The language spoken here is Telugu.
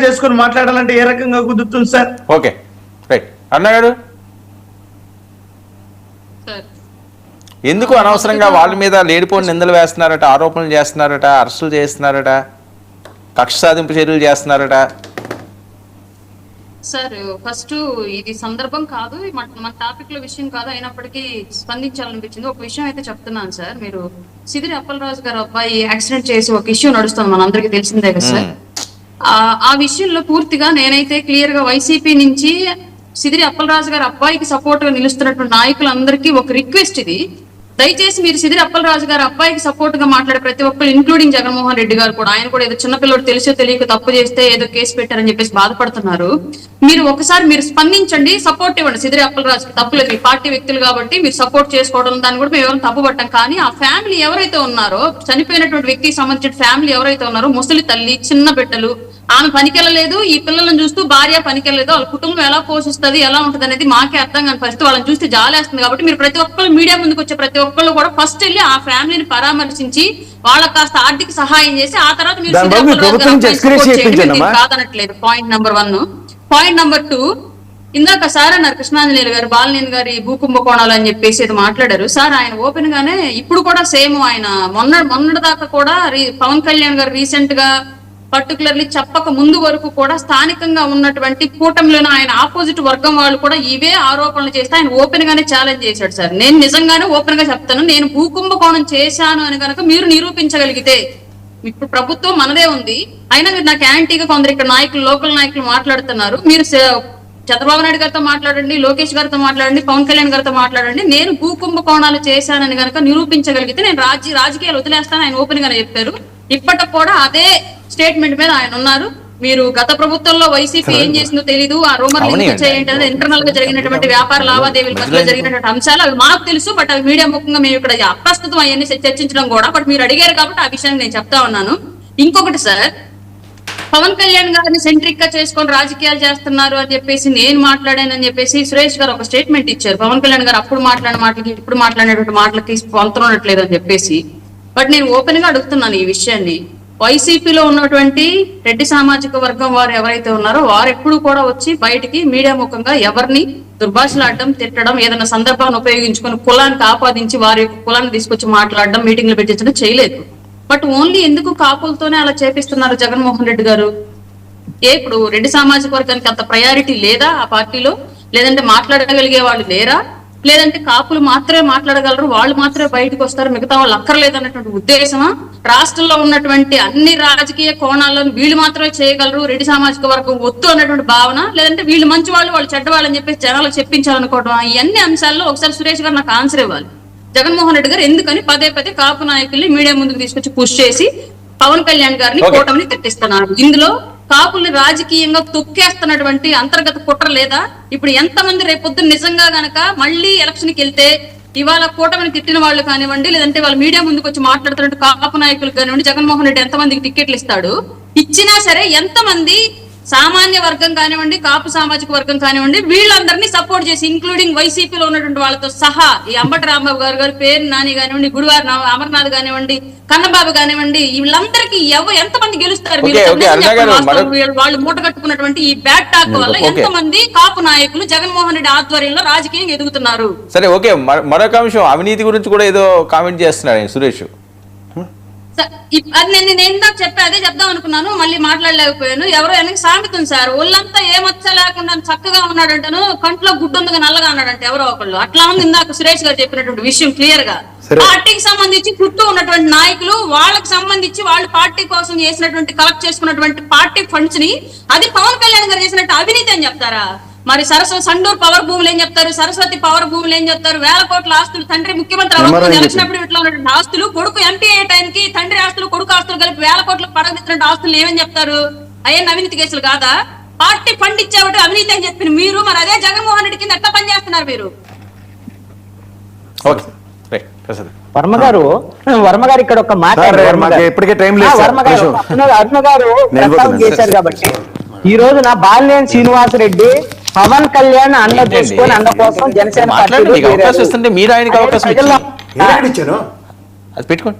చేసుకుని మాట్లాడాలంటే ఏ రకంగా కుదురుతుంది సార్? Okay right. అన్నగారు ఎందుకు అనవసరంగా వాళ్ళ మీద లేనిపోని నిందలు వేస్తున్నారట, ఆరోపణలు చేస్తున్నారట, అరెస్టులు చేస్తున్నారట, కక్ష సాధింపు చర్యలు చేస్తున్నారట? సార్ ఫస్ట్ ఇది సందర్భం కాదు, మన టాపిక్ లో విషయం కాదు, అయినప్పటికీ స్పందించాలనిపించింది. ఒక విషయం అయితే చెప్తున్నాను సార్. మీరు సిదిరి అప్పలరాజు గారు అబ్బాయి యాక్సిడెంట్ చేసి ఒక ఇష్యూ నడుస్తుంది, మనందరికీ తెలిసిందే కదా సార్. ఆ విషయంలో పూర్తిగా నేనైతే క్లియర్ గా వైసీపీ నుంచి సిదిరి అప్పలరాజు గారు అబ్బాయికి సపోర్ట్ గా నిలుస్తున్నటువంటి నాయకులందరికీ ఒక రిక్వెస్ట్ ఇది. దయచేసి మీరు సిదిరి అప్పలరాజు గారు అబ్బాయికి సపోర్ట్ గా మాట్లాడే ప్రతి ఒక్కరు, ఇంక్లూడింగ్ జగన్మోహన్ రెడ్డి గారు కూడా, ఆయన కూడా ఏదో చిన్నపిల్లడు తెలిసో తెలియక తప్పు చేస్తే ఏదో కేసు పెట్టారని చెప్పేసి బాధపడుతున్నారు. మీరు ఒకసారి మీరు స్పందించండి, సపోర్ట్ ఇవ్వండి. సిదిరి అప్పలరాజుకి తప్పులేదు, మీ పార్టీ వ్యక్తులు కాబట్టి మీరు సపోర్ట్ చేసుకోవడం దాన్ని కూడా మేము ఎవరైనా తప్పు పట్టాం. కానీ ఆ ఫ్యామిలీ ఎవరైతే ఉన్నారో, చనిపోయినటువంటి వ్యక్తికి సంబంధించిన ఫ్యామిలీ ఎవరైతే ఉన్నారో, ముసలి తల్లి, చిన్న బిడ్డలు, ఆమె పనికెళ్ళలేదు, ఈ పిల్లలను చూస్తూ భార్య పనికెళ్ళలేదు, వాళ్ళ కుటుంబం ఎలా పోషిస్తుంది, ఎలా ఉంటుంది అనేది మాకే అర్థం కాని పరిస్థితి. వాళ్ళని చూస్తే జాలేస్తుంది. కాబట్టి మీరు ప్రతి ఒక్కరు మీడియా ముందుకు వచ్చే ప్రతి ఒక్కళ్ళు కూడా ఫస్ట్ వెళ్ళి ఆ ఫ్యామిలీని పరామర్శించి వాళ్ళకి కాస్త ఆర్థిక సహాయం చేసి ఆ తర్వాత మీరు కాదనట్లేదు. Point number 1. పాయింట్ నెంబర్ 2, ఇందాక సార్ అన్నారు కృష్ణాంజనేయులు గారు, బాలినేని గారి భూకుంభకోణాలు అని చెప్పేసి అది మాట్లాడారు సార్. ఆయన ఓపెన్ గానే ఇప్పుడు కూడా సేమ్ ఆయన మొన్నటి దాకా కూడా పవన్ కళ్యాణ్ గారు రీసెంట్ గా పర్టికులర్లీ చెప్పక ముందు వరకు కూడా స్థానికంగా ఉన్నటువంటి కూటమిలోనే ఆయన ఆపోజిట్ వర్గం వాళ్ళు కూడా ఇవే ఆరోపణలు చేస్తే ఆయన ఓపెన్ గానే ఛాలెంజ్ చేశాడు సార్. నేను నిజంగానే ఓపెన్ గా చెప్తాను, నేను భూకుంభకోణం చేశాను అని కనుక మీరు నిరూపించగలిగితే, ఇప్పుడు ప్రభుత్వం మనదే ఉంది, అయినా మీరు నాకు యాంటీగా కొందరు ఇక్కడ నాయకులు, లోకల్ నాయకులు మాట్లాడుతున్నారు. మీరు చంద్రబాబు నాయుడు గారితో మాట్లాడండి, లోకేష్ గారితో మాట్లాడండి, పవన్ కళ్యాణ్ గారితో మాట్లాడండి. నేను భూకుంభకోణాలు చేశానని కనుక నిరూపించగలిగితే నేను రాజకీయాలు వదిలేస్తాను ఆయన ఓపెన్ గానే చెప్పారు. ఇప్పటికి కూడా అదే స్టేట్మెంట్ మీద ఆయన ఉన్నారు. మీరు గత ప్రభుత్వంలో వైసీపీ ఏం చేసిందో తెలీదు, ఆ రూమర్ లింక్ చేయండి, ఇంటర్నల్ గా జరిగినటువంటి వ్యాపార లావాదేవీల మధ్య జరిగినటువంటి అంశాలు అవి మాకు తెలుసు. బట్ అవి మీడియా ముఖంగా మేము ఇక్కడ అప్రస్తుతం అవన్నీ చర్చించడం కూడా, బట్ మీరు అడిగారు కాబట్టి ఆ విషయాన్ని నేను చెప్తా ఉన్నాను. ఇంకొకటి సార్, పవన్ కళ్యాణ్ గారిని సెంట్రిక్ గా చేసుకొని రాజకీయాలు చేస్తున్నారు అని చెప్పేసి నేను మాట్లాడానని చెప్పేసి సురేష్ గారు ఒక స్టేట్మెంట్ ఇచ్చారు. పవన్ కళ్యాణ్ గారు అప్పుడు మాట్లాడిన మాటలకి ఇప్పుడు మాట్లాడినటువంటి మాటలకి పొంతనట్లేదు అని చెప్పేసి. బట్ నేను ఓపెన్ గా అడుగుతున్నాను ఈ విషయాన్ని. వైసీపీలో ఉన్నటువంటి రెడ్డి సామాజిక వర్గం వారు ఎవరైతే ఉన్నారో వారు ఎప్పుడు కూడా వచ్చి బయటికి మీడియా ముఖంగా ఎవరిని దుర్భాషలాడడం, తిట్టడం, ఏదైనా సందర్భాన్ని ఉపయోగించుకొని కులానికి ఆపాదించి వారి యొక్క కులాన్ని తీసుకొచ్చి మాట్లాడడం, మీటింగ్లు పెట్టించడం చేయలేదు. బట్ ఓన్లీ ఎందుకు కాపులతోనే అలా చేపిస్తున్నారు జగన్మోహన్ రెడ్డి గారు? ఇప్పుడు రెడ్డి సామాజిక వర్గానికి అంత ప్రయారిటీ లేదా ఆ పార్టీలో? లేదంటే మాట్లాడగలిగే వాళ్ళు లేరా? లేదంటే కాపులు మాత్రమే మాట్లాడగలరు, వాళ్ళు మాత్రమే బయటకు వస్తారు, మిగతా వాళ్ళు అక్కర్లేదన్నటువంటి ఉద్దేశమా? రాష్ట్రంలో ఉన్నటువంటి అన్ని రాజకీయ కోణాల్లో వీళ్ళు మాత్రమే చేయగలరు, రెడ్డి సామాజిక వర్గం వద్దు అన్నటువంటి భావన? లేదంటే వీళ్ళు మంచి వాళ్ళు చెడ్డ వాళ్ళని చెప్పేసి జనాలకు చెప్పించాలనుకోవడం? ఇవన్నీ అంశాల్లో ఒకసారి సురేష్ గారు నాకు ఆన్సర్ ఇవ్వాలి. జగన్మోహన్ రెడ్డి గారు ఎందుకని పదే కాపు నాయకుల్ని మీడియా ముందుకు తీసుకొచ్చి పుష్ చేసి పవన్ కళ్యాణ్ గారిని కూటమిని తిట్టిస్తున్నారు? ఇందులో కాపుల్ని రాజకీయంగా తొక్కేస్తున్నటువంటి అంతర్గత కుట్ర లేదా? ఇప్పుడు ఎంతమంది రేపొద్దున నిజంగా గనక మళ్ళీ ఎలక్షన్ కి వెళ్తే ఇవాళ కూటమిని తిట్టిన వాళ్ళు కానివ్వండి, లేదంటే వాళ్ళ మీడియా ముందుకు వచ్చి మాట్లాడుతున్నట్టు కాపు నాయకులు కానివ్వండి, జగన్మోహన్ రెడ్డి ఎంతమందికి టికెట్లు ఇస్తాడు? ఇచ్చినా సరే ఎంతమంది సామాన్య వర్గం కానివ్వండి, కాపు సామాజిక వర్గం కానివ్వండి, వీళ్ళందరినీ సపోర్ట్ చేసి ఇంక్లూడింగ్ వైసీపీలో ఉన్నటువంటి వాళ్ళతో సహా, ఈ అంబటి రాంబాబు గారు పేరు నాని కానివ్వండి, గుడివారి అమర్నాథ్ కానివ్వండి, కన్నబాబు కానివ్వండి, వీళ్ళందరికీ ఎంతమంది గెలుస్తారు? వాళ్ళు మూట కట్టుకున్నటువంటి ఈ బ్యాడ్ టాక్ వల్ల ఎంతమంది కాపు నాయకులు జగన్మోహన్ రెడ్డి ఆధ్వర్యంలో రాజకీయంగా ఎదుగుతున్నారు? సరే ఓకే, మరొక అంశం అవినీతి గురించి కూడా ఏదో కామెంట్ చేస్తున్నాడు సురేష్. అది నేను ఇందాక చెప్పా, అదే చెప్దాం అనుకున్నాను, మళ్ళీ మాట్లాడలేకపోయాను. ఎవరో వెనక సామెతం సార్, ఒళ్ళంతా ఏ మచ్చ లేకుండా చక్కగా ఉన్నాడంటాను, కంట్లో గుడ్డుందిగా నల్లగా అన్నాడంటే ఎవరో ఒకళ్ళు. అట్లా ఉంది ఇందాక సురేష్ గారు చెప్పినటువంటి విషయం క్లియర్ గా. పార్టీకి సంబంధించి చుట్టూ ఉన్నటువంటి నాయకులు, వాళ్ళకి సంబంధించి వాళ్ళు పార్టీ కోసం చేసినటువంటి కలెక్ట్ చేసుకున్నటువంటి పార్టీ ఫండ్స్ ని అది పవన్ కళ్యాణ్ గారు చేసినట్టు అవినీతి అని చెప్తారా? మరి సండూర్ పవర్ భూములు ఏం చెప్తారు, సరస్వతి పవర్ భూములు ఏం చెప్తారు, వేల కోట్ల ఆస్తులు, తండ్రి ముఖ్యమంత్రి ఎలక్షనప్పుడు ఇట్లా ఉన్నటువంటి ఆస్తులు, కొడుకు ఎంపీ అయ్యే టైంకి తండ్రి ఆస్తులు కొడుకు ఆస్తులు కలిపి వేల కోట్లకు పడగొట్టినటువంటి ఆస్తులు ఏమని చెప్తారు? అయ్యే అవినీతి కేసులు కాదా? పార్టీ ఫండ్ ఇచ్చేవాటి అవినీతి అని చెప్పిన మీరు మరి అదే జగన్మోహన్ రెడ్డి కింద ఎట్లా పనిచేస్తున్నారు మీరు? వర్మ గారు ఇక్కడ ఒక మాట అరుణ గారు చేశారు కాబట్టి ఈ రోజు నా బాలినేని శ్రీనివాసరెడ్డి పవన్ కళ్యాణ్ అన్న చూసుకొని అన్న కోసం జనసేన పార్టీ మీరు ఆయనకి అవకాశం ఇచ్చారు, అది పెట్టుకోండి.